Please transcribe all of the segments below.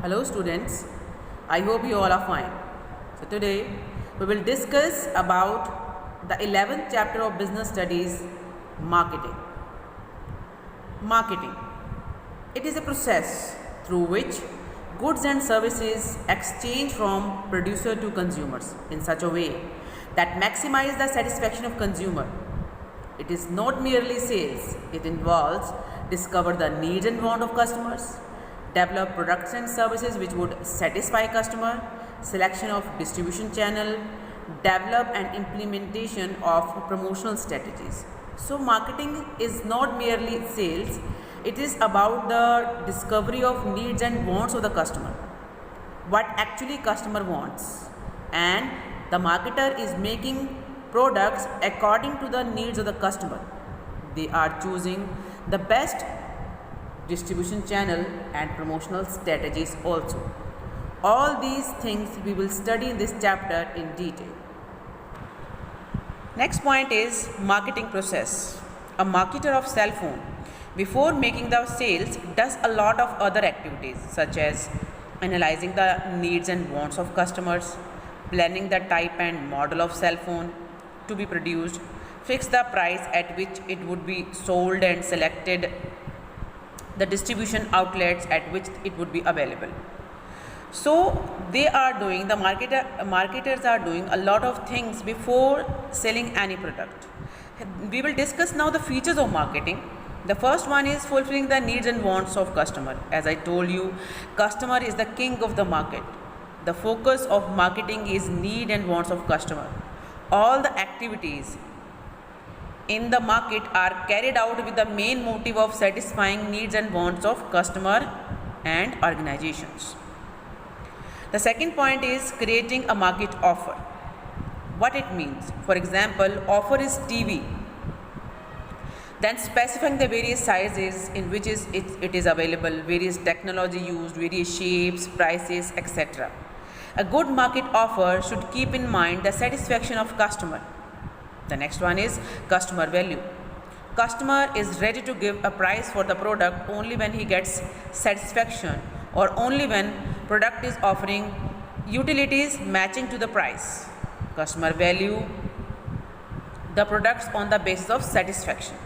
Hello students, I hope you all are fine. So today we will discuss about the 11th chapter of business studies, marketing. Marketing. It is a process through which goods and services exchange from producer to consumers in such a way that maximize the satisfaction of consumer. It is not merely sales, it involves discover the needs and want of customers, develop products and services which would satisfy customer, selection of distribution channel, develop and implementation of promotional strategies. So marketing is not merely sales, it is about the discovery of needs and wants of the customer. What actually customer wants, and the marketer is making products according to the needs of the customer. They are choosing the best distribution channel and promotional strategies also. All these things we will study in this chapter in detail. Next point is marketing process. A marketer of cell phone before making the sales does a lot of other activities such as analyzing the needs and wants of customers, planning the type and model of cell phone to be produced, fix the price at which it would be sold and selected the distribution outlets at which it would be available. So they are doing, the marketers are doing a lot of things before selling any product. We will discuss now the features of marketing. The first one is fulfilling the needs and wants of customer. As I told you, customer is the king of the market. The focus of marketing is need and wants of customer. All the activities in the market are carried out with the main motive of satisfying needs and wants of customer and organizations. The second point is creating a market offer. What it means? For example, offer is TV. Then specifying the various sizes in which it is available, various technology used, various shapes, prices, etc. A good market offer should keep in mind the satisfaction of customer. The next one is customer value. Customer is ready to give a price for the product only when he gets satisfaction or only when product is offering utilities matching to the price. Customer value the products on the basis of satisfaction.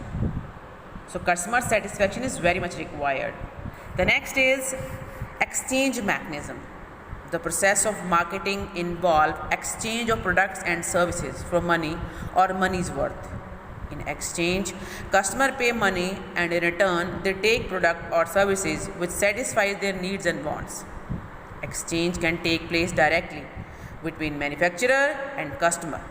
So customer satisfaction is very much required. The next is exchange mechanism. The process of marketing involves exchange of products and services for money or money's worth. In exchange, customer pay money and in return they take product or services which satisfies their needs and wants. Exchange can take place directly between manufacturer and customer.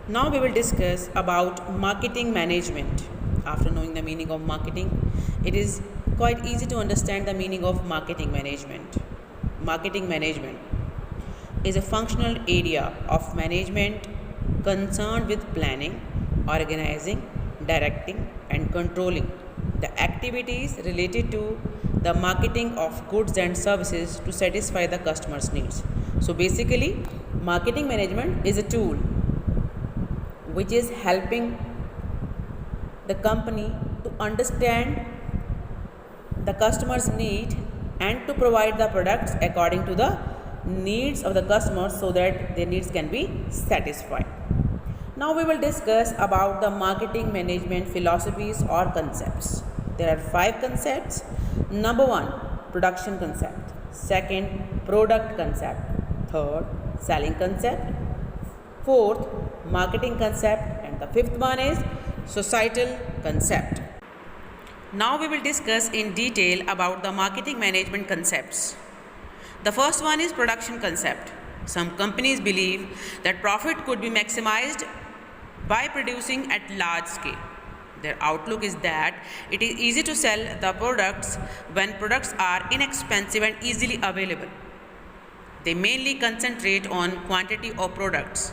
Now we will discuss about marketing management. After knowing the meaning of marketing, it is quite easy to understand the meaning of marketing management. Marketing management is a functional area of management concerned with planning, organizing, directing and controlling the activities related to the marketing of goods and services to satisfy the customer's needs. So basically, marketing management is a tool which is helping the company to understand the customer's need and to provide the products according to the needs of the customers so that their needs can be satisfied. Now we will discuss about the marketing management philosophies or concepts. There are 5 concepts. Number 1, production concept. Second, product concept. Third, selling concept. Fourth, marketing concept. And the 5th one is societal concept. Now we will discuss in detail about the marketing management concepts. The first one is production concept. Some companies believe that profit could be maximized by producing at large scale. Their outlook is that it is easy to sell the products when products are inexpensive and easily available. They mainly concentrate on quantity of products.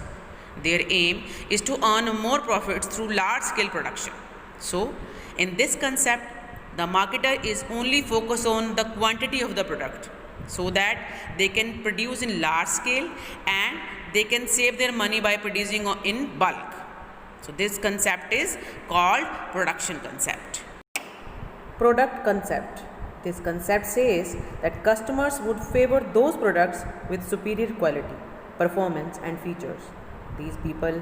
Their aim is to earn more profits through large scale production. So, in this concept, the marketer is only focused on the quantity of the product so that they can produce in large scale and they can save their money by producing in bulk. So this concept is called production concept. Product concept. This concept says that customers would favor those products with superior quality, performance, and features. These people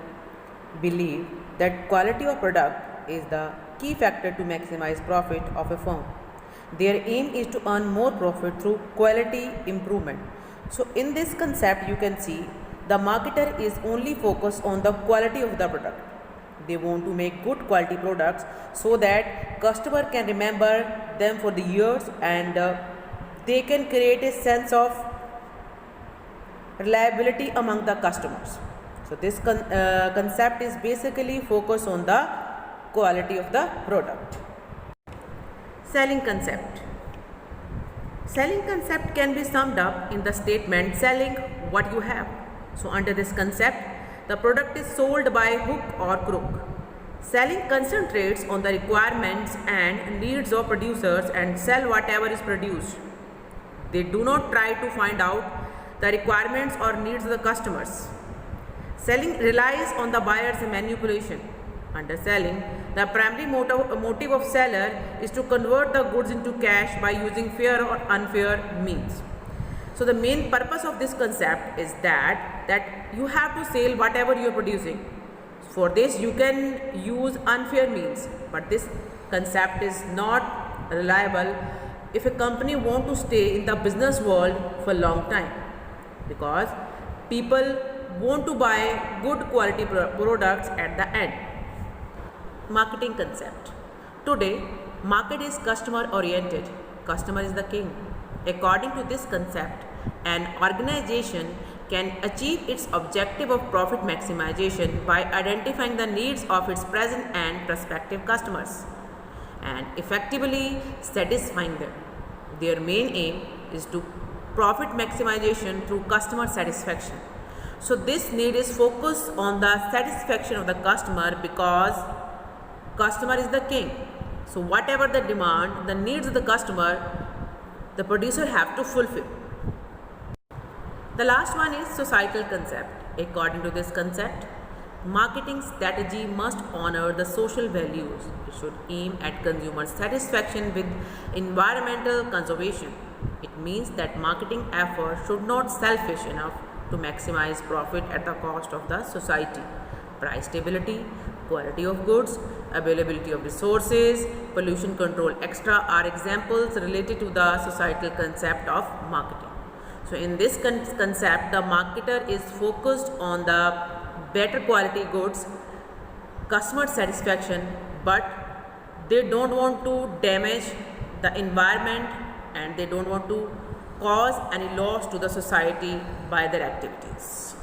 believe that quality of product is the key factor to maximize profit of a firm. Their aim is to earn more profit through quality improvement. So, in this concept, you can see the marketer is only focused on the quality of the product. They want to make good quality products so that customer can remember them for the years, and they can create a sense of reliability among the customers. So this concept is basically focused on the quality of the product. Selling concept. Selling concept can be summed up in the statement selling what you have. So under this concept, the product is sold by hook or crook. Selling concentrates on the requirements and needs of producers and sell whatever is produced. They do not try to find out the requirements or needs of the customers. Selling relies on the buyer's manipulation. Under selling, the primary motive of seller is to convert the goods into cash by using fair or unfair means. So the main purpose of this concept is that you have to sell whatever you are producing. For this you can use unfair means, but this concept is not reliable if a company want to stay in the business world for a long time, because people want to buy good quality products at the end. Marketing concept. Today, market is customer oriented. Customer is the king. According to this concept, an organization can achieve its objective of profit maximization by identifying the needs of its present and prospective customers and effectively satisfying them. Their main aim is to profit maximization through customer satisfaction. So this need is focused on the satisfaction of the customer, because customer is the king. So whatever the demand, the needs of the customer, the producer have to fulfill. The last one is societal concept. According to this concept, marketing strategy must honor the social values. It should aim at consumer satisfaction with environmental conservation. It means that marketing effort should not selfish enough to maximize profit at the cost of the society. Price stability, quality of goods, availability of resources, pollution control, etc. are examples related to the societal concept of marketing. So in this concept, the marketer is focused on the better quality goods, customer satisfaction, but they don't want to damage the environment and they don't want to cause any loss to the society by their activities.